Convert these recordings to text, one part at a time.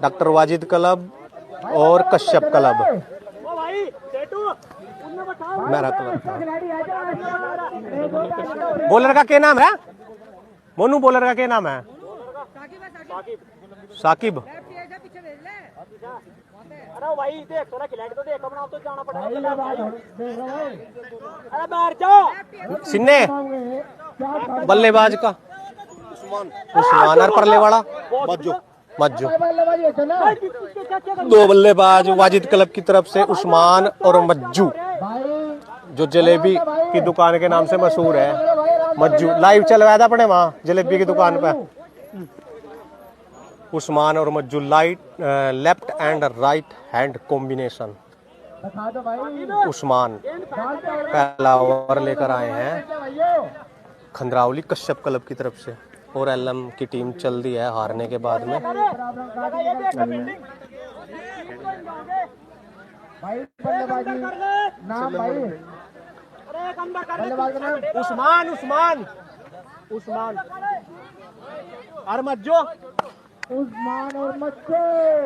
Doctor Wajid club और Kashyap club. मेरा club था। बॉलर का क्या नाम है मोनू? बॉलर का क्या नाम है? साकिब। अरे भाई देख थोड़ा खिलाड़ी तो देख अपना, तो जाना पड़ेगा। अरे बाहर जाओ। सिन्ने बल्लेबाज का उस्मान और परले वाला मज्जू। दो बल्लेबाज वाजिद क्लब की तरफ से उस्मान और मज्जू, जो जलेबी की दुकान के नाम से मशहूर है। मज्जू लाइव चलवाया था अपने वहाँ जलेबी की दुकान पे। उस्मान और Majju left and right hand combination. Usman पहला ओवर लेकर आए हैं खंद्रावली कश्यप क्लब की तरफ से, और एलएम की टीम चल दी है हारने के बाद में। उस्मान उस्मान उस्मान और मज्जो।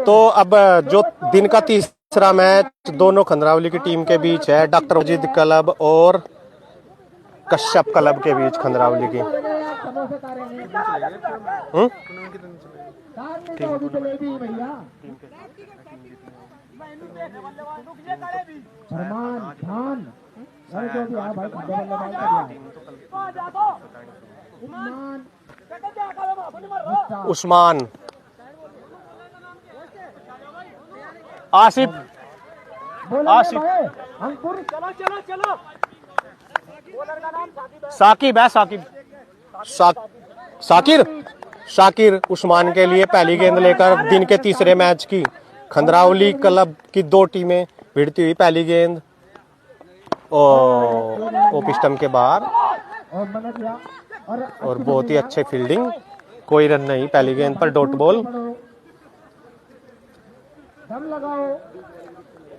तो अब जो दिन का तीसरा मैच दोनों खंद्रावली की टीम के बीच है, डॉक्टर वाजिद क्लब और कश्यप क्लब के बीच खंद्रावली की। उस्मान, आसिफ, साकिब है, शाकिर उस्मान के लिए पहली गेंद लेकर दिन के तीसरे मैच की खंद्रावली क्लब की दो टीमें भिड़ती हुई। पहली गेंद और पिस्टम के बाहर, और बहुत ही अच्छे फील्डिंग, कोई रन नहीं पहली गेंद पर, डॉट बॉल।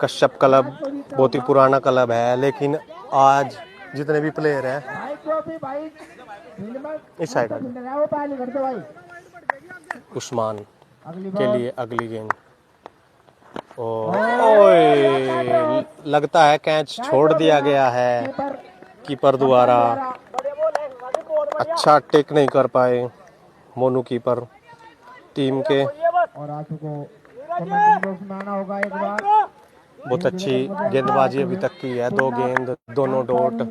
कश्यप क्लब बहुत ही पुराना क्लब है, लेकिन आज जितने भी प्लेयर हैं इस साइड उस्मान के लिए अगली गेंद। ओए लगता है कैच छोड़ दिया गया है कीपर द्वारा। अच्छा टेक नहीं कर पाए मोनू कीपर टीम के। बहुत अच्छी गेंदबाजी अभी तक की है, दो गेंद दोनों डॉट।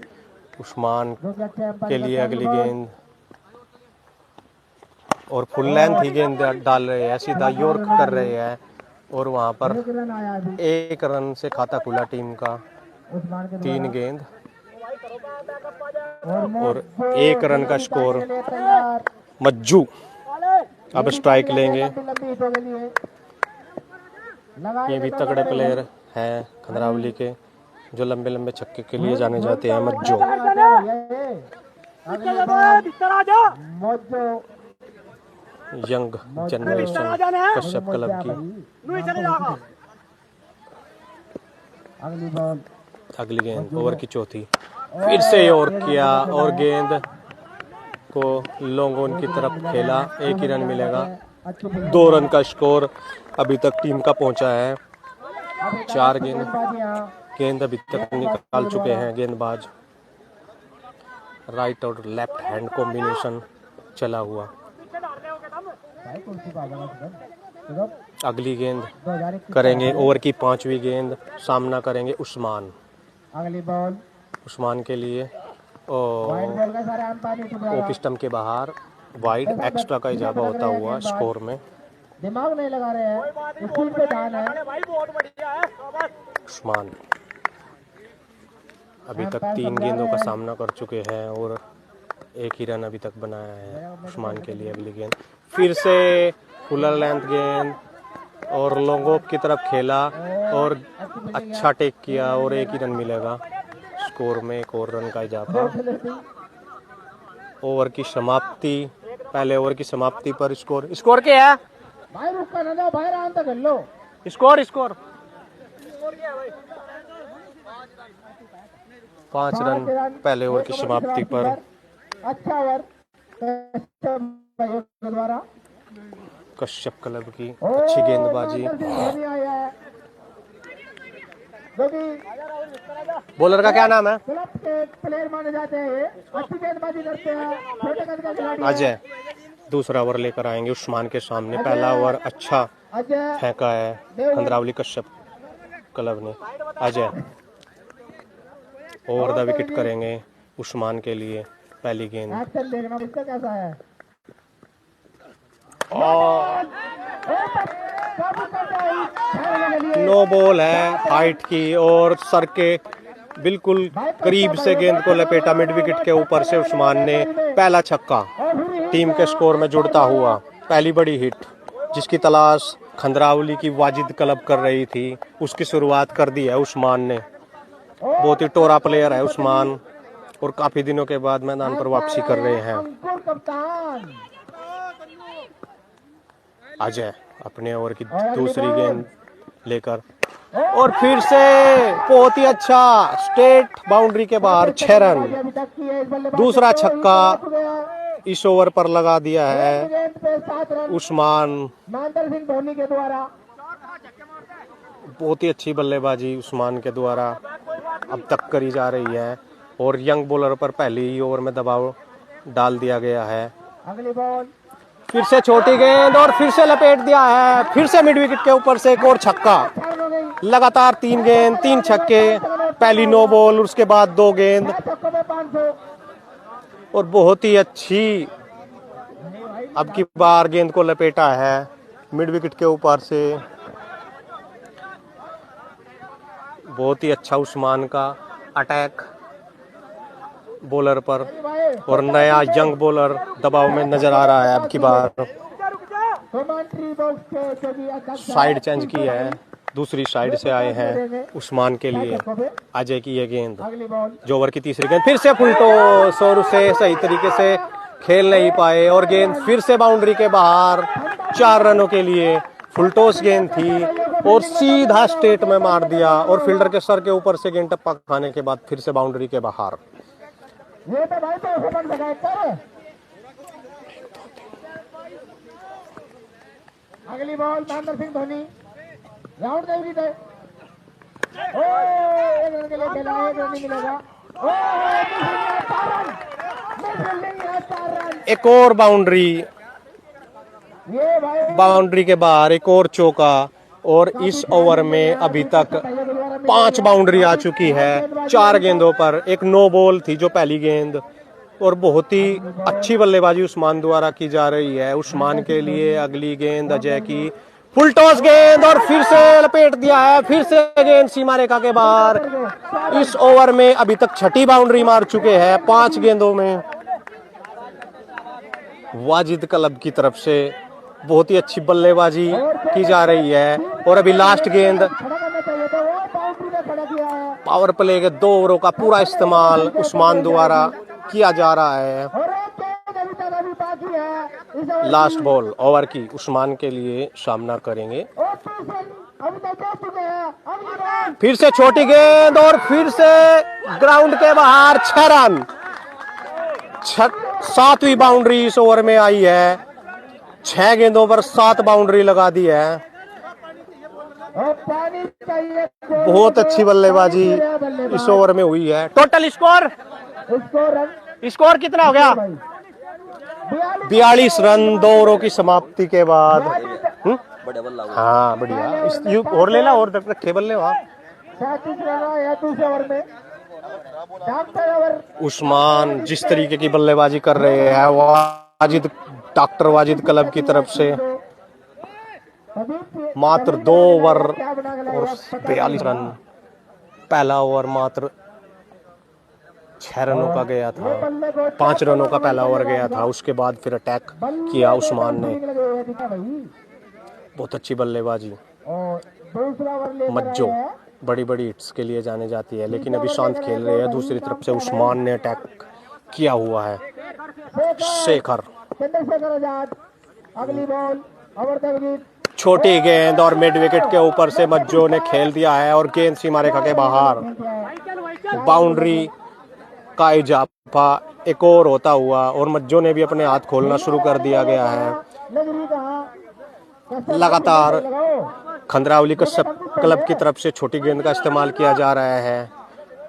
उस्मान के लिए अगली गेंद, और फुल लेंथ ही गेंद डाल रहे हैं, सीधा यॉर्क कर रहे हैं, और वहां पर एक रन से खाता खुला टीम का। तीन गेंद और एक रन का स्कोर। मज्जू अब स्ट्राइक लेंगे। ये भी तगड़े प्लेयर हैं खंद्रावली के, जो लंबे लंबे छक्के के लिए जाने जाते हैं। Majju young generation Kashyap club की। अगली गेंद ओवर की चौथी, फिर से और किया, और गेंद को लॉन्ग ऑन की तरफ खेला। एक ही रन मिलेगा। 2 रन का स्कोर अभी तक टीम का पहुंचा है। 4 गेंद अभी तक निकाल चुके हैं गेंदबाज। राइट और लेफ्ट हैंड कॉम्बिनेशन चला हुआ। अगली गेंद करेंगे ओवर की 5वीं गेंद, सामना करेंगे उस्मान। उस्मान के लिए और पिस्टम के बाहर वाइड एक्स्ट्रा का इजाफा होता हुआ स्कोर में। दिमाग नहीं लगा रहे हैं, स्पीड पे ध्यान है। उस्मान अभी तक 3 गेंदों का सामना कर चुके हैं और एक ही रन अभी तक बनाया है उस्मान के लिए। अगली गेंद फिर से फुल लेंथ गेंद और लॉन्ग ऑफ की तरफ खेला और अच्छा टेक किया और एक ही रन मिलेगा। स्कोर में एक और रन का इजाफा। ओवर की समाप्ति, पहले ओवर की समाप्ति पर स्कोर क्या है? भाई रुक ना दो, भाई आराम से खेल लो। स्कोर 5 रन पहले ओवर की समाप्ति पर। अच्छा ओवर द्वारा कश्यप क्लब की अच्छी गेंदबाजी। धोनी आया है जो कि बॉलर का क्या नाम है? क्लब के प्लेयर माने जाते हैं, अच्छी गेंदबाजी करते हैं, छोटे कद का खिलाड़ी है। अजय दूसरा ओवर लेकर आएंगे उस्मान के सामने। पहला ओवर अच्छा अजय फेंका है खंद्रावली कश्यप क्लब ने। अजय ओवर द विकेट करेंगे उस्मान के लिए पहली गेंद। एक्शन देखना उसका कैसा है। और काबू करते हैं, खेलने के लिए। नो बॉल है हाइट की और सर के बिल्कुल करीब से गेंद को लपेटा मिड विकेट के ऊपर से उस्मान ने। पहला छक्का टीम के स्कोर में जुड़ता हुआ पहली बड़ी हिट जिसकी तलाश खंद्रावली की वाजिद क्लब कर रही थी, उसकी शुरुआत कर दी है उस्मान ने। बहुत ही टोरा प्लेयर है उस्मान और काफी दिनों के बाद मैदान पर वापसी कर रहे हैं। अंकुर कप्तान अजय अपने ओवर की दूसरी गेंद लेकर और फिर से बहुत ही अच्छा स्ट्रेट बाउंड्री के बाहर 6 रन। अभी तक की है इस बल्लेबाज दूसरा को, छक्का हो गया। इस ओवर पर लगा दिया है गेंद पे 7 रन उस्मान। महेंद्र सिंह धोनी के द्वारा। बहुत ही अच्छी बल्लेबाजी उस्मान के द्वारा अब तक करी जा रही है और यंग बॉलर पर पहले ही ओवर में दबाव डाल दिया गया है। अगली बॉल फिर से छोटी गेंद और फिर से लपेट दिया है। फिर से मिड विकेट के ऊपर से एक और छक्का। छक्का हो गई, लगातार 3 गेंद 3 छक्के। पहली नो बॉल उसके बाद 2 गेंद 6 छक्कों में 500। और बहुत ही अच्छी अब की बार गेंद को लपेटा है मिड विकेट के ऊपर से। बहुत ही अच्छा उस्मान का अटैक बॉलर पर और नया यंग बॉलर दबाव में नजर आ रहा है। अब की बार कमेंट्री बॉक्स के जो भी अध्यक्ष हैं, साइड चेंज की है, दूसरी साइड से आए हैं उस्मान के लिए। अजय की ये गेंद अगली बॉल जो ओवर की तीसरी गेंद फिर से फुल टॉस और उसे सही तरीके से खेल नहीं पाए और गेंद फिर से बाउंड्री के बाहर। 4 रनों के लिए फुल टॉस गेंद थी और सीधा स्ट्रेट में मार दिया और फील्डर के सर के ऊपर से गेंद टप्पा खाने के बाद फिर से बाउंड्री के बाहर। ये तो भाई तो ओपन लगाए कर। अगली बॉल महेंद्र सिंह धोनी राउंड दे दी है। ओ 1 रन के लिए खेला, 1 रन नहीं मिलेगा। ओ 4 रन, मिडफील्डिंग है 4 रन। एक और बाउंड्री, ये भाई बाउंड्री के बाहर एक और चौका और इस ओवर में अभी तक 5 बाउंड्री आ चुकी है 4 गेंदों पर। एक नो बॉल थी जो पहली गेंद और बहुत ही अच्छी बल्लेबाजी उस्मान द्वारा की जा रही है। उस्मान के लिए अगली गेंद अजय की फुल टॉस गेंद और फिर से लपेट दिया है। फिर से गेंद सीमा रेखा के बाहर। इस ओवर में अभी तक 6ठी बाउंड्री मार चुके हैं 5 गेंदों में वाजिद क्लब की तरफ से। बहुत ही अच्छी बल्लेबाजी की जा रही है और अभी लास्ट गेंद खड़ा करना चाहिए था, वो बाउंड्री में खड़ा किया है। पावर प्ले के 2 ओवरों का पूरा इस्तेमाल उस्मान द्वारा किया जा रहा है। और एक गेंद अभी तक अभी बाकी है इस ओवर लास्ट बॉल ओवर की उस्मान के लिए सामना करेंगे। और 30 रन अभी तक दे चुके हैं। अगली बॉल फिर से छोटी गेंद और फिर से ग्राउंड के बाहर 6 रन। 7वीं बाउंड्री इस ओवर में आई है। 6 गेंदों पर 7 बाउंड्री लगा दी है। और पानी चाहिए। बहुत अच्छी बल्लेबाजी इस ओवर में हुई है। टोटल स्कोर स्कोर कितना हो गया? 42 रन 2 ओवरों की समाप्ति के बाद। हाँ बढ़िया। और ले ला और रखे बल्ले वहाँ। 37 रन है दूसरे ओवर में। डॉक्टर ओवर उस्मान जिस तरीके की बल्लेबाजी कर रहे हैं वाजिद डॉक्टर वाजिद क्लब की तरफ से मात्र 2 ओवर और 42 रन। पहला ओवर मात्र 6 रनों का गया था, 5 रनों का पहला ओवर गया था। उसके बाद फिर अटैक किया उस्मान ने। बहुत अच्छी बल्लेबाजी। और दूसरा ओवर ले मज्जो बड़ी बड़ी हिट्स के लिए जाने जाती है लेकिन अभी शांत खेल रहे हैं। दूसरी तरफ से उस्मान ने अटैक किया हुआ है। शेखर चंद्रशेखर आजाद अगली बॉल ओवर द विकेट। छोटी गेंद और मिड विकेट के ऊपर से मज्जो ने खेल दिया है और गेंद सीमा रेखा के बाहर। बाउंड्री का इजाफा एक और होता हुआ और मज्जो ने भी अपने हाथ खोलना शुरू कर दिया गया है। लग रही कहाँ लगातार खंडरावली कश्यप क्लब की तरफ से छोटी गेंद का इस्तेमाल किया जा रहा है।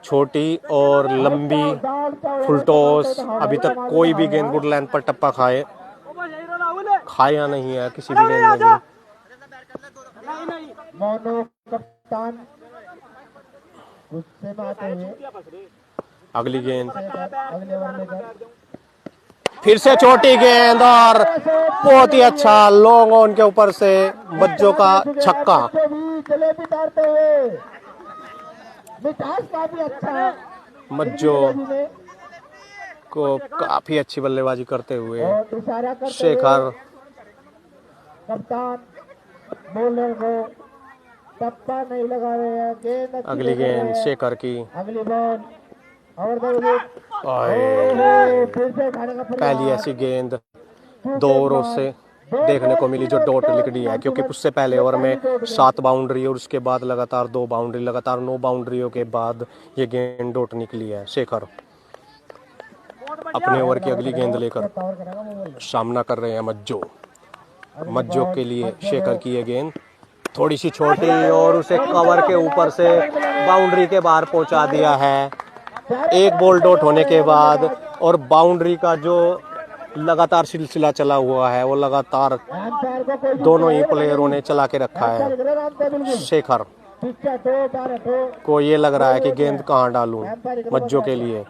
छोटी और लंबी फुल टॉस। अभी तक कोई भी गेंद गुड लाइन पर टप्पा खाया नहीं है किसी भी गेंद में भी। मोनू कप्तान गुस्से में आते हुए अगली गेंद अगले ओवर लेकर फिर से छोटी गेंद और बहुत ही अच्छा लॉन्ग ऑन के ऊपर से मज्जो का छक्का। जलेबी तारते हुए मिठास काफी अच्छा मज्जो को काफी अच्छी बल्लेबाजी करते हुए और इशारा करते शेखर कप्तान बॉलर को टप्पा नहीं लगा रहे हैं। गेंद अच्छी अगली लेकर गेंद रहे हैं। शेखर की अगली बॉल और फिर से खाने का पहली ऐसी गेंद 2 ओवरों से देखने को मिली जो डॉट निकली है, क्योंकि उससे पहले ओवर में 7 बाउंड्री और उसके बाद लगातार 2 बाउंड्री, लगातार 9 बाउंड्रियों के बाद ये गेंद डॉट निकली है। शेखर अपने ओवर की अगली गेंद लेकर सामना कर रहे हैं मज्जो। मज्जो के लिए शेखर की ये गेंद थोड़ी सी छोटी और उसे कवर के ऊपर से बाउंड्री के बाहर पहुंचा दिया है। एक बॉल डॉट होने के बाद और बाउंड्री का जो लगातार सिलसिला चला हुआ है वो लगातार दोनों ही प्लेयरों ने चला के रखा है। शेखर को ये लग रहा है कि गेंद कहाँ डालूं मज्जो के लिए।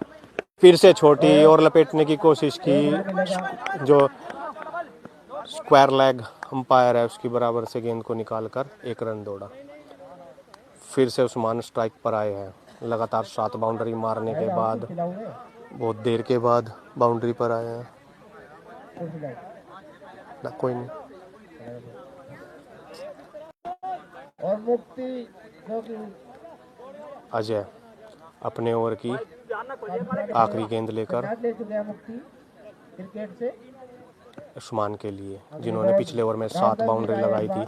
फिर से छोटी और लपेटने की कोशिश की, जो स्क्वायर लेग अंपायर है उसकी बराबर से गेंद को निकालकर 1 रन दौड़ा। फिर से उस्मान स्ट्राइक पर आए हैं। लगातार 7 बाउंड्री मारने के बाद बहुत देर के बाद बाउंड्री पर आए हैं ना। कोई नहीं। और मुक्ति जो कि अजय अपने ओवर की आखिरी गेंद लेकर ले चुके हैं मुक्ति क्रिकेट से। उस्मान के लिए, जिन्होंने पिछले ओवर में 7 बाउंड्री लगाई थी।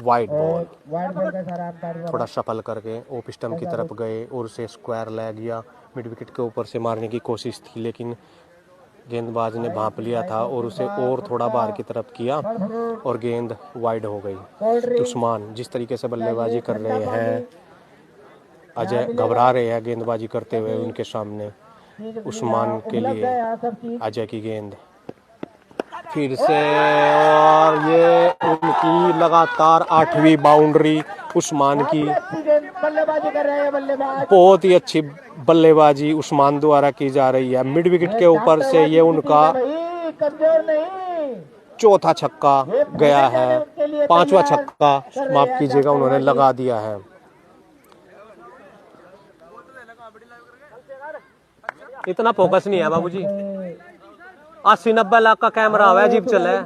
वाइड बॉल वाइड बॉल का सारा अंपायर थोड़ा शफल करके ऑफ स्टंप की तरफ गए और उसे स्क्वायर लेग या मिड विकेट के ऊपर से मारने की कोशिश थी, लेकिन गेंदबाज ने भांप लिया था और उसे और थोड़ा बाहर की तरफ किया और गेंद वाइड हो गई। उस्मान जिस तरीके से बल्लेबाजी कर रहे हैं, अजय घबरा रहे हैं गेंदबाजी करते हुए उनके सामने। उस्मान के लिए अजय की गेंद फिर से, और ये उनकी लगातार 8वीं बाउंड्री उस्मान की। बल्लेबाजी कर रहे हैं बल्लेबाज। बहुत ही अच्छी बल्लेबाजी उस्मान द्वारा की जा रही है। मिड विकेट के ऊपर से ये उनका कमजोर नहीं, चौथा छक्का गया है। 5वां छक्का माफ कीजिएगा उन्होंने लगा दिया है। इतना फोकस नहीं है बाबूजी। 80-90 लाख का कैमरा हुआ है, अजीब चल है।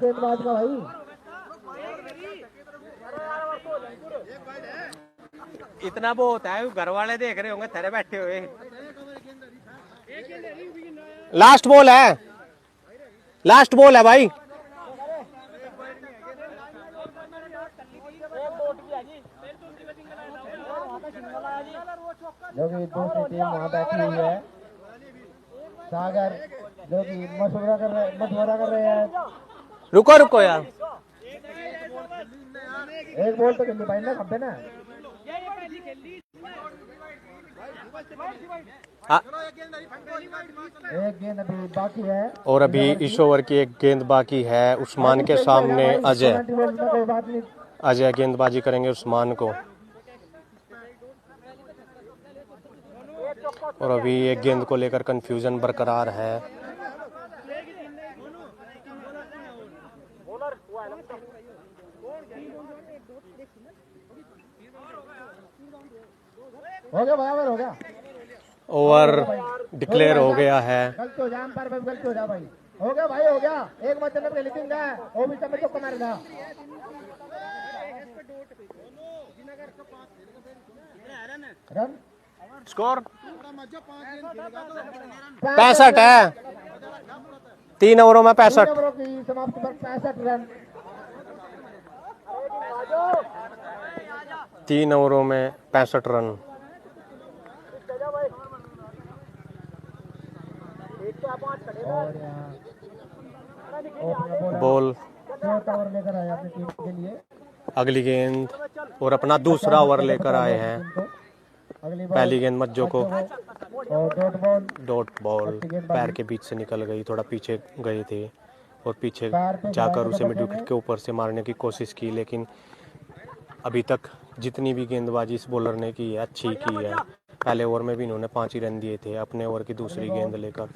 इतना वो होता है, घर वाले देख रहे होंगे थेरे बैठे हुए। लास्ट बॉल है, लास्ट बॉल है भाई। जो कि दूसरी टीम वहाँ बैठी हुई है। सागर जो कि मशवरा कर रहे हैं। रुको रुको यार, एक बॉल तो खेलनी पाएंगे खंबे ना। एक गेंद अभी बाकी है और अभी इस ओवर की एक गेंद बाकी है। उस्मान के सामने अजय गेंदबाजी करेंगे उस्मान को। और अभी एक गेंद को लेकर कंफ्यूजन बरकरार है। हो गया, बराबर हो गया। ओवर डिक्लेयर हो गया है। गलती हो जा पर गलती हो जा भाई। हो गया भाई, हो गया। एक मैच में लिखिंग है वो भी सब चौका मारेगा। रन स्कोर 65 है। 3 ओवरों में 65। समाप्ति पर 65 रन। 3 ओवरों में 65 रन। बॉल ओवर लेकर आया अपनी टीम के लिए। अगली गेंद और अपना दूसरा ओवर लेकर आए हैं। अगली पहली गेंद मज्जो को और डॉट बॉल डॉट बॉल पैर के बीच से निकल गई, थोड़ा पीछे गए थे और पीछे जाकर उसे मिड विकेट के ऊपर से मारने की कोशिश की, लेकिन अभी तक जितनी भी गेंदबाजी इस बॉलर ने की है अच्छी की है। पहले ओवर में भी इन्होंने 5 ही रन दिए थे। अपने ओवर की दूसरी गेंद लेकर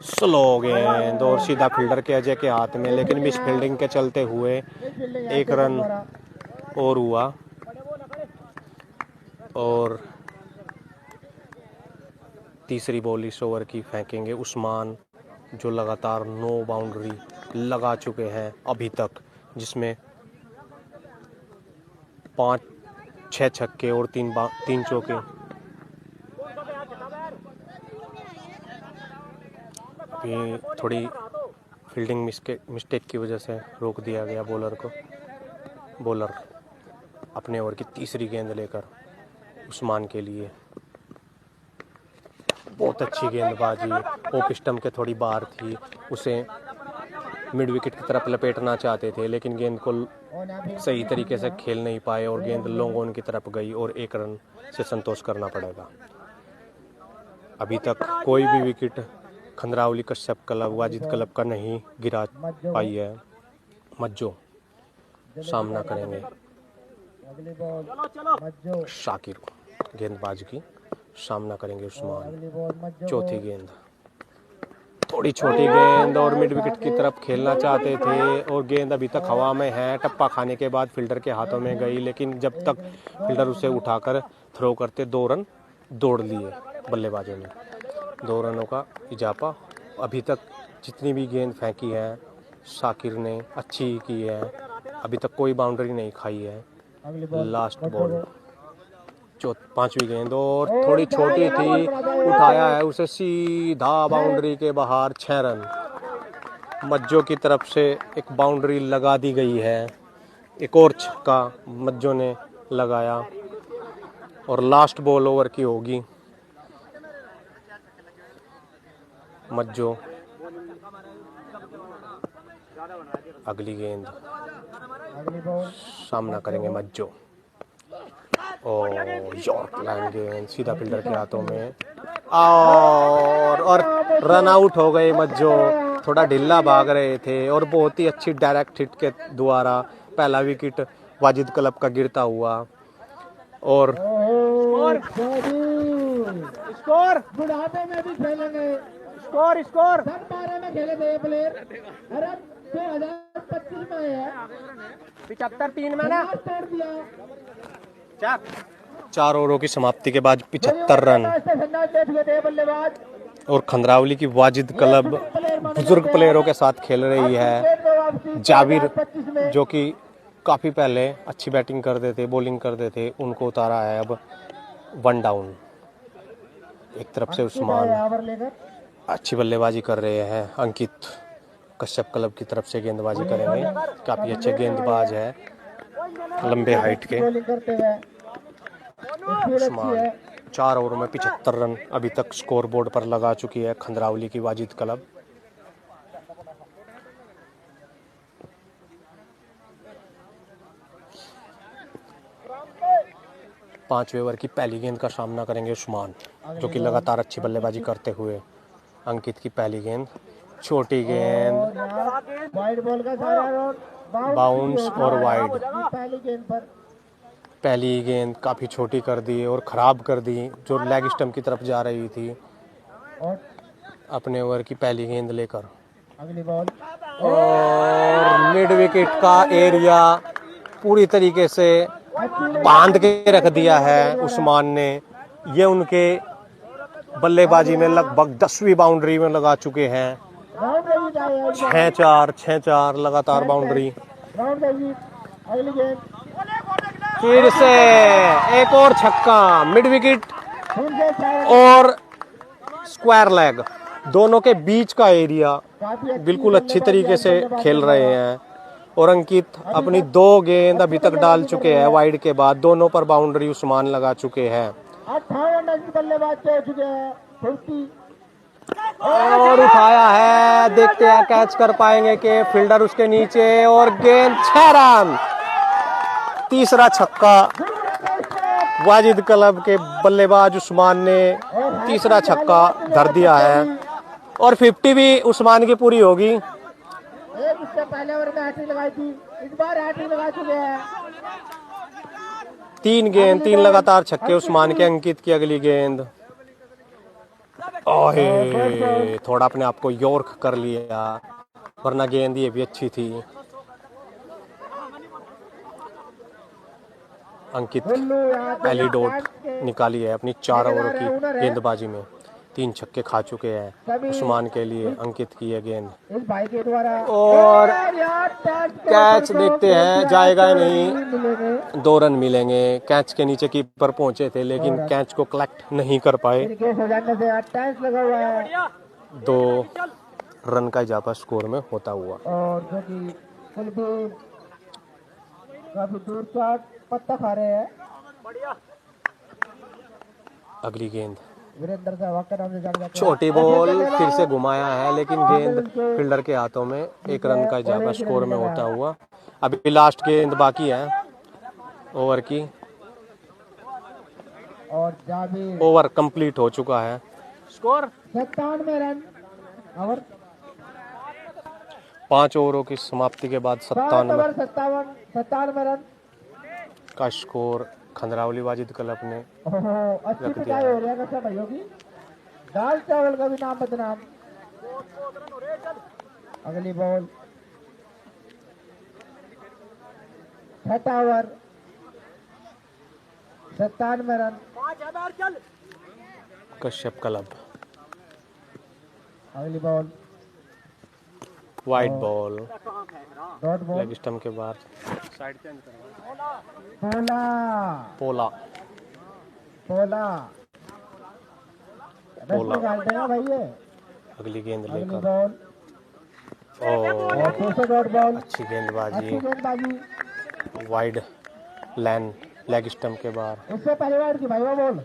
स्लो गेंद और सीधा फील्डर के अजय के हाथ में, लेकिन मिस फील्डिंग के चलते हुए 1 रन और हुआ। और तीसरी बॉल इस ओवर की फेंकेंगे उस्मान, जो लगातार 9 बाउंड्री लगा चुके हैं अभी तक, जिसमें 5-6 छक्के और 3 चौके। अभी थोड़ी फील्डिंग मिस्टेक की वजह से रोक दिया गया बॉलर को। बॉलर अपने ओवर की तीसरी गेंद लेकर उस्मान के लिए। बहुत अच्छी गेंदबाजी, ऑफ स्टंप के थोड़ी बाहर थी, उसे मिड विकेट की तरफ लपेटना चाहते थे, लेकिन गेंद को सही तरीके से खेल नहीं पाए और गेंद लॉन्ग ऑन की तरफ गई और 1 रन से संतोष करना पड़ेगा। अभी तक कोई भी wicket Khandrawali Kashyap club Wajid club का नहीं गिरा पाई है। मज्जो सामना करेंगे शाकिर गेंदबाज की, सामना करेंगे उस्मान। चौथी गेंद थोड़ी छोटी गेंद और मिड विकेट की तरफ खेलना चाहते थे और गेंद अभी तक हवा में है। टप्पा खाने के बाद फील्डर के हाथों में गई, लेकिन जब तक फील्डर उसे उठाकर थ्रो करते 2 रन दौड़ लिए बल्लेबाजों ने। 2 रनों का इजाफा। अभी तक जितनी भी गेंद फेंकी है शाकिर ने अच्छी की है, अभी तक कोई बाउंड्री नहीं खाई है। लास्ट बॉल 5वीं गेंद और थोड़ी छोटी थी, उठाया है उसे सीधा बाउंड्री के बाहर। 6 रन। मज्जो की तरफ से एक बाउंड्री लगा दी गई है। एक और छक्का मज्जो ने लगाया और लास्ट बॉल ओवर की होगी। मज्जो अगली गेंद सामना करेंगे मज्जो और यॉर्कलैंड गेंद सीधा फील्डर के हाथों में और रन आउट हो गए मज्जो। थोड़ा ढीला भाग रहे थे और बहुत ही अच्छी डायरेक्ट हिट के द्वारा पहला विकेट वाजिद क्लब का गिरता हुआ। और स्कोर बुढ़ापे में भी खेलेंगे। स्कोर सब 12 में खेले थे ये प्लेयर। अरे 2025 में है 75-3 में ना। तोड़ दिया। 4 ओवरों की समाप्ति के बाद 75 रन। बल्लेबाज और खंद्रावली की वाजिद क्लब बुजुर्ग प्लेयरों के साथ खेल रही है। जाबिर जो कि काफ़ी पहले अच्छी बैटिंग करते थे, बॉलिंग करते थे, उनको उतारा है अब 1 डाउन। एक तरफ से उस्मान अच्छी बल्लेबाजी कर रहे हैं। अंकित कश्यप क्लब की तरफ से गेंदबाजी करेंगे। काफ़ी अच्छे गेंदबाज है, लंबे हाइट के। उस्मान 4 ओवर में 75 रन अभी तक स्कोर बोर्ड पर लगा चुकी है खंद्रावली की वाजिद क्लब। पांचवें ओवर की पहली गेंद का सामना करेंगे उस्मान, जो कि लगातार अच्छी बल्लेबाजी करते हुए। अंकित की पहली गेंद छोटी गेंद, वाइड बॉल का सारा बाउंस और वाइड। पहली गेंद पर पहली गेंद काफ़ी छोटी कर दी और ख़राब कर दी, जो लेग स्टंप की तरफ जा रही थी। और अपने ओवर की पहली गेंद लेकर अगली बॉल और मिड विकेट का एरिया पूरी तरीके से बांध के रख दिया है उस्मान ने। ये उनके बल्लेबाजी में लगभग 10वीं बाउंड्री में लगा चुके हैं। 6-4 लगातार बाउंड्री। अगली गेंद फिर से एक और छक्का, मिड विकेट और स्क्वायर लेग, दोनों के बीच का एरिया बिल्कुल अच्छी तरीके से खेल रहे हैं। और अंकित अपनी 2 गेंद अभी तक डाल चुके हैं वाइड के बाद, दोनों पर बाउंड्री उस्मान लगा चुके हैं। 58 रन बल्लेबाज हो चुके हैं। और उठाया है, देखते हैं कैच कर पाएंगे कि फील्डर उसके नीचे और गेंद 6 रन। तीसरा छक्का वाजिद क्लब के बल्लेबाज उस्मान ने तीसरा छक्का धर दिया है और 50 भी उस्मान की पूरी होगी। एक इससे पहले ओवर में हैट्रिक लगाई थी, इस बार हैट्रिक लगा चुके हैं। 3 गेंद 3 लगातार छक्के उस्मान के। अंकित की अगली गेंद, ओहे थोड़ा अपने आप को यॉर्क कर लिया, वरना गेंद ये भी अच्छी थी। अंकित पहली डॉट निकाली है अपनी 4 ओवरों की गेंदबाजी में। 3 छक्के खा चुके हैं उस्मान के लिए। अंकित की ये गेंद इस भाई के द्वारा और कैच देखते हैं जाएगा या नहीं। 2 रन मिलेंगे। कैच के नीचे कीपर पहुंचे थे लेकिन कैच को कलेक्ट नहीं कर पाए। हो जाने से अटैच लगा हुआ है 2 रन का इजाफा स्कोर में होता हुआ। और जो कि कुलदीप काफी दूर शॉट पत्ता खा रहे हैं। अगली गेंद वीरेंद्र सहवाग का नाम से जाना जाता है। छोटी बॉल फिर से घुमाया है लेकिन गेंद फील्डर के हाथों में। 1 रन का इजाफा स्कोर में होता हुआ। अभी लास्ट गेंद बाकी है ओवर की। और जाबिर ओवर कंप्लीट हो चुका है। Score 97 run. और 5 ओवरों की समाप्ति के बाद 97 रन का स्कोर खंडरावली वाजिद क्लब ने अच्छी रख दिया पिटाई है। हो रही है कक्षा भाइयों की। दाल चावल का भी नाम बदनाम। अगली बॉल, छठा ओवर, 97 रन। कश्यप क्लब। अगली ball, white ball dot ball, leg stump के बाहर। पोला पोला पोला पोला। निकालते हैं भाई ये। अगली गेंद अगली लेकर बॉल और फिर से डॉट बॉल। अच्छी अच्छी गेंदबाजी। गेंदबाजी। वाइड लाइन लेग स्टंप के बाहर। उससे पहली बार की भाई वो बॉल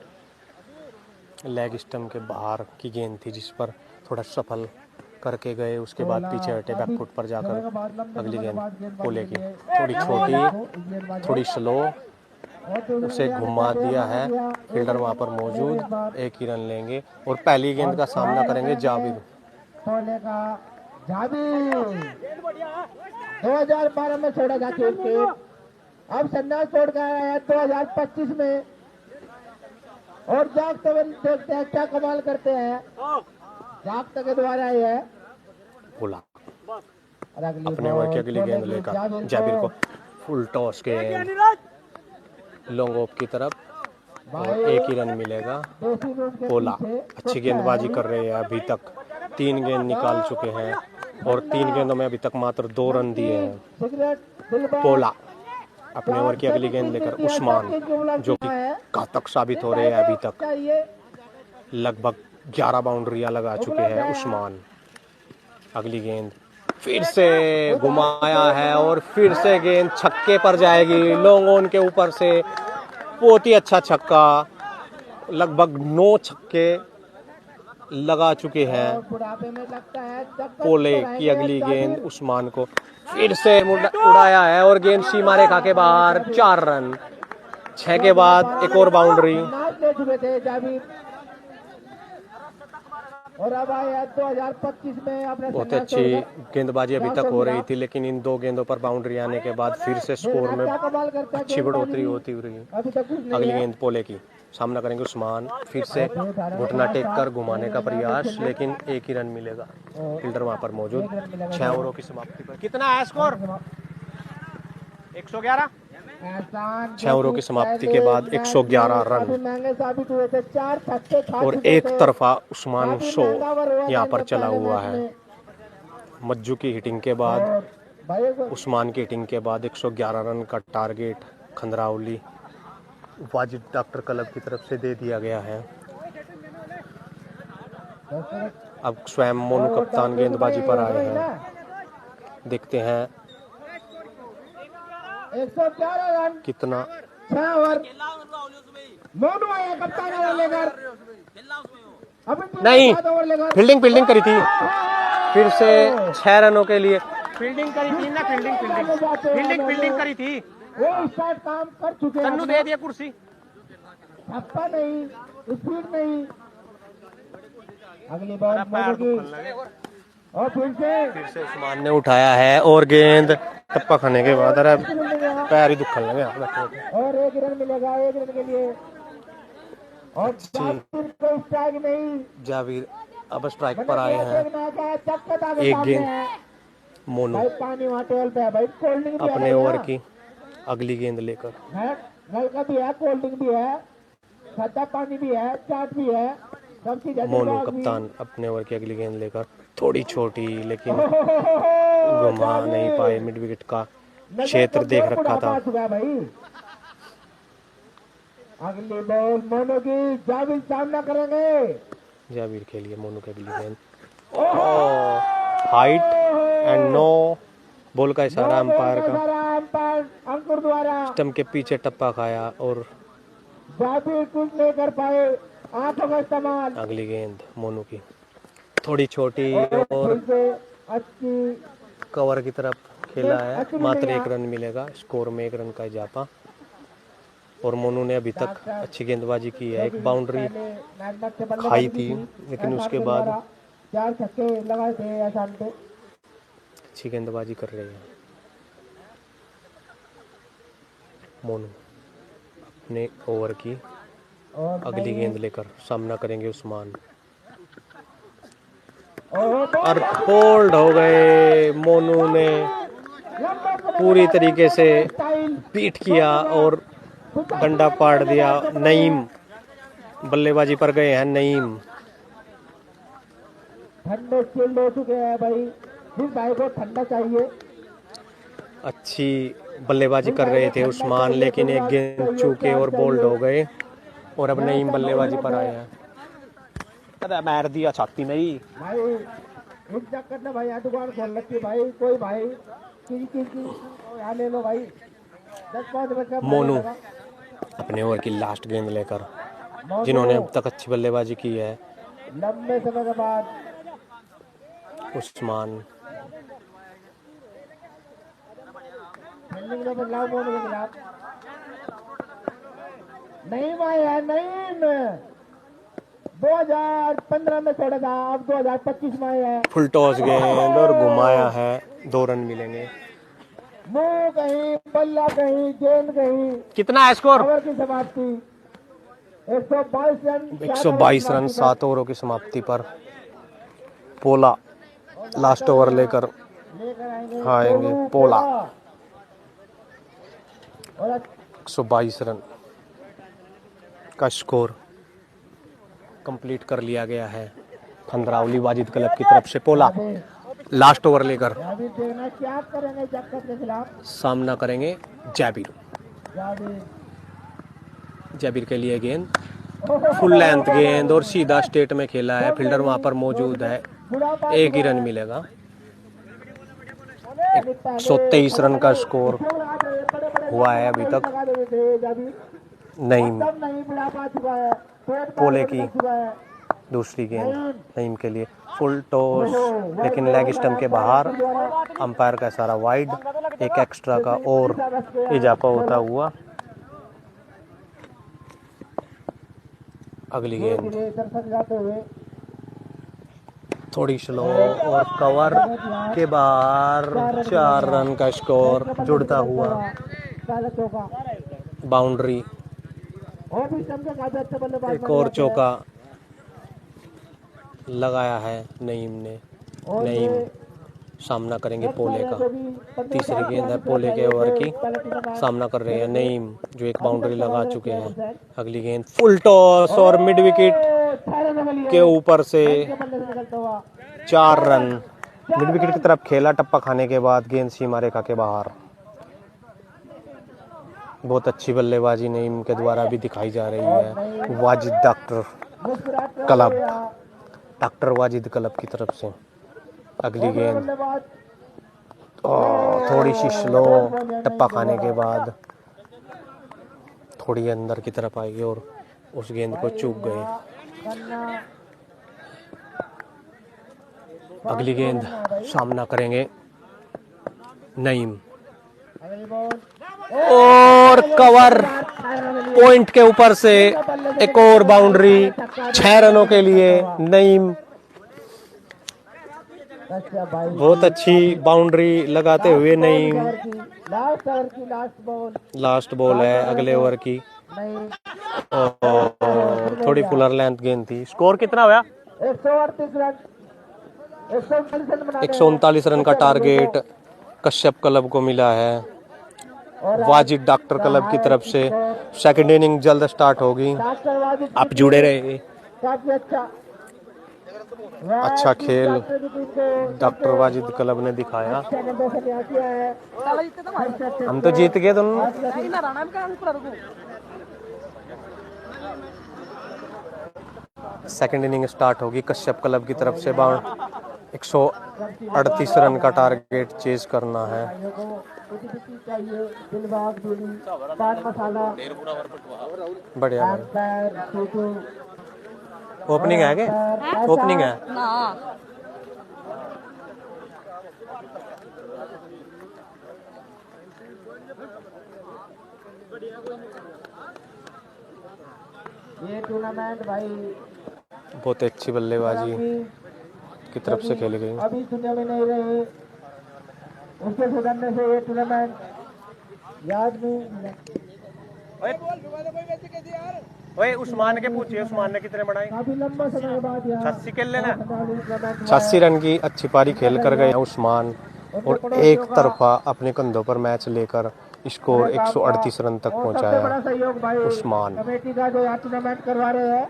लेग स्टंप के बाहर की गेंद थी जिस पर थोड़ा सफल करके गए, उसके बाद पीछे हटे बैक फुट पर जाकर। अगली गेंद पोले की, थोड़ी छोटी थोड़ी स्लो, उसे घुमा दिया है। फील्डर वहां पर मौजूद। 1 ही रन लेंगे और पहली गेंद का सामना करेंगे जाबिर। पोले का जाबिर 2012 में छोड़ा जा चुके, अब संन्यास छोड़ कर आया है 2025 में। और जागते हुए देखते हैं क्या कमाल करते हैं। जागते के द्वारा ही है। बोला और अगली अपने ओवर की अगली गेंद लेकर जाबिर को फुल टॉस गेंद लॉन्ग ऑफ की तरफ और 1 ही रन मिलेगा। पोला अच्छी गेंदबाजी कर रहे हैं अभी तक। 3 गेंद निकाल चुके हैं और 3 गेंदों में अभी तक मात्र 2 रन दिए हैं। पोला अपने ओवर की अगली गेंद लेकर उस्मान, जो कि घातक साबित हो रहे हैं अभी तक। लगभग 11 बाउंड्रियां लगा चुके हैं उस्मान। अगली गेंद फिर से घुमाया है और फिर से गेंद छक्के पर जाएगी। लॉन्ग ऑन के ऊपर से बहुत ही अच्छा छक्का। लगभग 9 छक्के लगा चुके हैं। पोले की अगली गेंद उस्मान को फिर से उड़ाया है और गेंद सीमा रेखा के बाहर। 4 रन। 6 के बाद एक और बाउंड्री। और अब आया 2025 में अपने बहुत अच्छी गेंदबाजी अभी तक हो रही थी लेकिन इन 2 गेंदों पर बाउंड्री आने के बाद फिर से स्कोर में अच्छी बढ़ोतरी होती रही। अगली गेंद पोले की, सामना करेंगे उस्मान। फिर से घुटना टेक कर घुमाने का प्रयास लेकिन 1 ही रन मिलेगा। फील्डर वहां पर मौजूद। 6 ओवरों की समाप्ति पर कितना है स्कोर? 111। 6 ओवरों की समाप्ति के बाद 111 रन और एक तरफा उस्मान शो यहाँ पर चला हुआ है। मज्जू की हिटिंग के बाद, उस्मान की हिटिंग के बाद 111 रन का target Khandrawali Wajid doctor club की तरफ से दे दिया गया है। अब स्वयं मोनू कप्तान गेंदबाजी पर आए हैं। देखते हैं 111 रन कितना। 6 ओवर। मोनू आया कप्तान लेकर। नहीं, फील्डिंग करी थी फिर से 6 रनों के लिए। फील्डिंग करी थी ना, फील्डिंग करी थी। वो स्टार्ट काम कर चुके हैं। तन्नू दे दिया कुर्सी। छप्पा नहीं, स्पीड नहीं। अगली बॉल मोनू की और फिर से उस्मान ने उठाया है और गेंद टप्पा खाने के बाद अरे पैर ही दुखने लगे। और 1 रन मिलेगा 1 रन के लिए। और जाबिर को स्ट्राइक नहीं। जाबिर अब स्ट्राइक पर आए हैं। एक एक गेंद मोनू भाई पानी वहाँ टेबल पे है भाई। कोल्ड ड्रिंक भी है अपने भाई, ओवर हाँ। की अगली गेंद लेकर है, नल का भी है, कोल्ड ड्रिंक भी है, ठंडा पानी भी है, चाट भी है, सब चीज है। मोनू दिमाग भी। कप्तान अपने ओवर की अगली गेंद लेकर थोड़ी छोटी लेकिन घुमा नहीं पाए। मिड विकेट का क्षेत्र देख रखा था। भाई अगली बॉल मोनू की, जाबिर सामना करेंगे। जाबिर के लिए मोनू की अगली गेंद हाइट एंड नो बॉल का इशारा अंपायर का। अंपायर अंकुर द्वारा स्टंप के पीछे टप्पा खाया और जाबिर कुछ नहीं कर पाए। आंखों का इस्तेमाल। अगली गेंद मोनू की थोड़ी छोटी और और फिर से अच्छी कवर की तरफ खेला है। मात्र 1 रन मिलेगा। स्कोर में 1 रन का इजाफा। और मोनू ने अभी तक अच्छी गेंदबाजी की है। एक बाउंड्री खाई थी लेकिन उसके बाद 4 छक्के लगाए थे आसान पे। अच्छी गेंदबाजी कर रहे हैं मोनू। अपने ओवर की और अगली गेंद लेकर सामना करेंगे उस्मान। और और बोल्ड हो गए। मोनू ने पूरी तरीके से बीट किया और डंडा पाड़ दिया। नईम बल्लेबाजी पर गए हैं। नईम ठंडे चिल्ड हो चुके हैं भाई। जिस भाई को ठंडा चाहिए। अच्छी बल्लेबाजी कर रहे थे उस्मान लेकिन एक गेंद चूके और बोल्ड हो गए। और अब नईम बल्लेबाजी पर आए हैं। अरे मार दिया छाती में ही। भाई रुक जा करना भाई, यहाँ दुकान खोल रखी भाई। कोई भाई किसी यहाँ ले लो भाई। 10-5 मिनट का मोनू अपने ओवर की लास्ट गेंद लेकर, जिन्होंने अब तक अच्छी बल्लेबाजी की है। लंबे समय के बाद उस्मान फील्डिंग में बदलाव मोनू के खिलाफ नहीं आया। नहीं 2015 में छोड़ा था, अब 2025 में आया है। फुल टॉस गेंद और घुमाया है। 2 रन मिलेंगे। मुंह कहीं, बल्ला कहीं, गेंद कहीं। कितना है स्कोर? ओवर की समाप्ति 122 रन। 122 रन 7 ओवरों की समाप्ति पर पोला लास्ट ओवर लेकर आएंगे। पोला 122 रन का स्कोर कंप्लीट कर लिया गया है। खंदरावली वाजिद क्लब की तरफ से पोला लास्ट ओवर लेकर क्या करेंगे जक्कत के खिलाफ? सामना करेंगे जाबिर। जाबिर के लिए गेंद फुल लेंथ गेंद और सीधा स्टेट में खेला है। फील्डर वहां पर मौजूद है। 1 ही रन मिलेगा। 123 रन का स्कोर हुआ है अभी तक। नईम पोले की दूसरी गेंद नईम के लिए फुल टॉस लेकिन लेग स्टंप के बाहर। अंपायर का इशारा वाइड। एक एक्स्ट्रा का और इजाफा होता हुआ। अगली गेंद थोड़ी स्लो और कवर के बाहर 4 रन का स्कोर जुड़ता हुआ। बाउंड्री एक और चौका लगाया है नईम ने। नईम सामना करेंगे पोले का। तीसरी गेंद है पोले के ओवर की। सामना कर रहे हैं नईम जो एक बाउंड्री लगा चुके हैं। अगली गेंद फुल टॉस और मिड विकेट के ऊपर से 4 रन। मिड विकेट की तरफ खेला। टप्पा खाने के बाद गेंद सीमा रेखा के बाहर। बहुत अच्छी बल्लेबाजी नईम के द्वारा भी दिखाई जा रही है। वाजिद डॉक्टर वाजिद क्लब की तरफ से। अगली गेंद थोड़ी सी स्लो टप्पा खाने के बाद थोड़ी अंदर की तरफ आई और उस गेंद को चूक गए। अगली गेंद सामना करेंगे नईम और कवर पॉइंट के ऊपर से एक और बाउंड्री 6 रनों के लिए नईम बहुत अच्छी बाउंड्री लगाते हुए नईम। लास्ट ओवर की लास्ट बॉल लास्ट बॉल है अगले ओवर की और थोड़ी फुलर लेंथ गेंद थी। स्कोर कितना हुआ? 138 रन 139 रन का टारगेट कश्यप क्लब को मिला है। वाजिद डॉक्टर क्लब की तरफ से सेकंड इनिंग जल्द स्टार्ट होगी। आप जुड़े रहिए। काफी अच्छा खेल डॉक्टर वाजिद क्लब ने दिखाया। हम तो जीत गए दोनों। सेकंड इनिंग स्टार्ट होगी कश्यप क्लब की तरफ से। 138 रन का टारगेट चेज करना है। बढ़िया ओपनिंग है क्या? ओपनिंग है ये टूर्नामेंट भाई बहुत अच्छी बल्लेबाजी की तरफ से खेली गई। अभी दुनिया में नहीं रहे उसके सुधरने से ये टूर्नामेंट याद नहीं। ओए उस्मान के पूछिए, उस्मान ने कितने बनाए? काफी लंबा समय बाद 86 खेल लेना। 86 रन की अच्छी पारी खेल कर गए उस्मान और एक तरफा अपने कंधों पर मैच लेकर स्कोर 138 रन तक पहुंचाया उस्मान। कमेटी का जो टूर्नामेंट करवा रहे हैं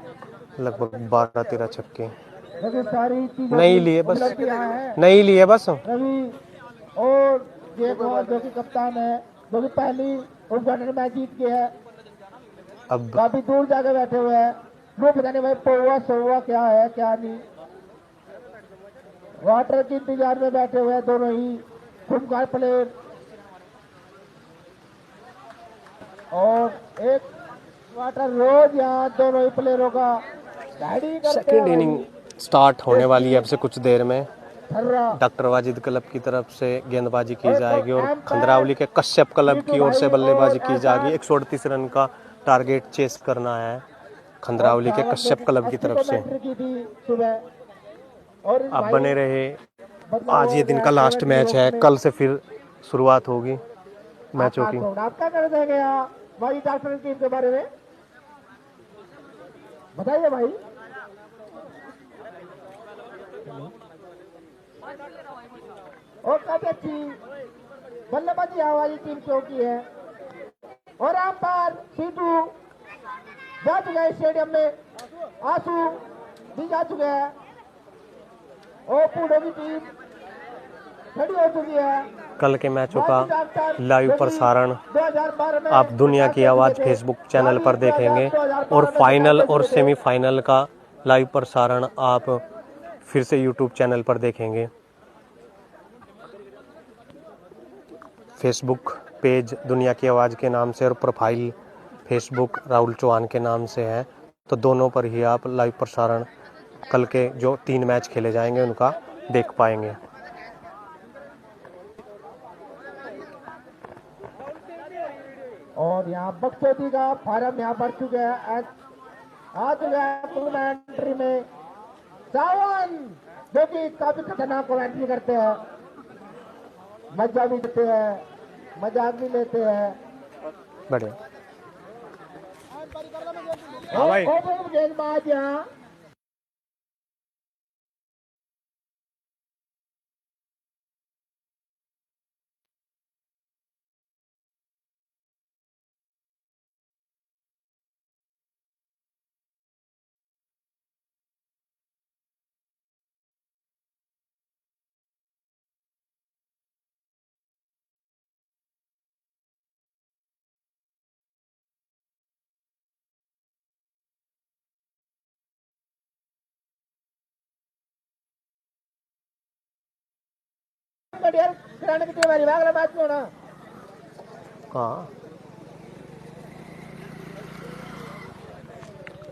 लगभग 12-13 छक्के सारी चीजें नहीं लिए बस, नहीं लिए बस। रवि और जयकुमार जो कि कप्तान है, जो कि पहली उद्घाटन मैच जीत के है, अब काफी दूर जाकर बैठे हुए हैं। वो पता नहीं भाई पौवा सोवा क्या है क्या नहीं। वाटर के इंतजार में बैठे हुए हैं दोनों ही खूंखार प्लेयर और एक वाटर रोज यहाँ दोनों ही प्लेयरों का गाड़ी करते सेकेंड हैं। इनिंग स्टार्ट होने वाली है अब से कुछ देर में। थर्रा डॉक्टर वाजिद क्लब की तरफ से गेंदबाजी की जाएगी और खंदरावली के कश्यप क्लब की ओर से बल्लेबाजी की जाएगी। 138 रन का टारगेट चेस करना है खंदरावली के कश्यप क्लब की तरफ से। आप बने रहे। आज ये दिन का लास्ट मैच है, कल से फिर शुरुआत होगी मैचों की। आप क्या कर देंगे यहाँ भाई डॉक्टर टीम के बारे में बताइए भाई। और काफी अच्छी बल्लेबाजी हमारी टीम की होती है और आप पर सीटू जा चुके हैं स्टेडियम में, आंसू भी जा चुके हैं और पूडो की टीम खड़ी हो चुकी है। कल के मैचों का लाइव प्रसारण आप दुनिया की आवाज़ फेसबुक चैनल पर देखेंगे और फाइनल और सेमीफाइनल का लाइव प्रसारण आप फिर से यूट्यूब चैनल पर देखेंगे। फेसबुक पेज दुनिया की आवाज़ के नाम से और प्रोफाइल फेसबुक राहुल चौहान के नाम से है, तो दोनों पर ही आप लाइव प्रसारण कल के जो 3 मैच खेले जाएंगे उनका देख पाएंगे। और यहाँ बक्सोदी का फार्म यहाँ बढ़ चुके हैं, आ चुके हैं टूर्नामेंट में सावन, जो कि काफी खतरनाक कमेंट्री करते हैं, मजा भी लेते हैं, मजाक भी लेते हैं। बढ़िया हाँ भाई। गेंदबाज यहाँ खिलाने की टीम है, अगला मैच में होना। हाँ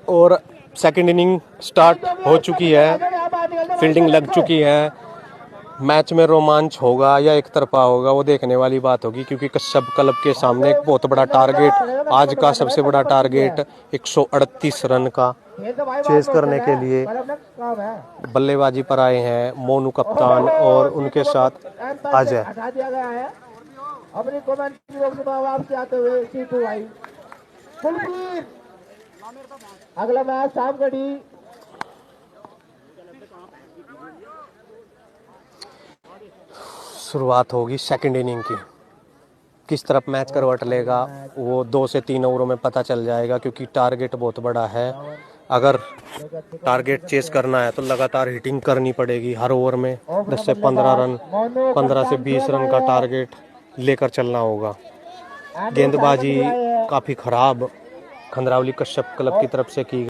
और सेकंड इनिंग स्टार्ट हो चुकी है, फील्डिंग लग चुकी है। मैच में रोमांच होगा या एक तरफा होगा वो देखने वाली बात होगी, क्योंकि कश्यप क्लब के सामने एक बहुत बड़ा टारगेट, आज का सबसे बड़ा टारगेट 138 रन का चेस करने के लिए बल्लेबाजी पर आए हैं मोनू कप्तान और उनके साथ अजय। हटा दिया गया है अपनी कमेंट्री बॉक्स में वापस आते हुए सीटू भाई कुलबीर। अगला मैच शाम घड़ी शुरुआत होगी सेकंड इनिंग की। किस तरफ मैच करवट लेगा वो 2 से 3 ओवरों में पता चल जाएगा, क्योंकि टारगेट बहुत बड़ा है। अगर टारगेट चेस करना है तो लगातार हिटिंग करनी पड़ेगी हर ओवर में। 10 से 15 रन, 15 से 20 रन का टारगेट लेकर चलना होगा। गेंदबाजी काफ़ी खराब खंडरावली कश्यप क्लब की तरफ से की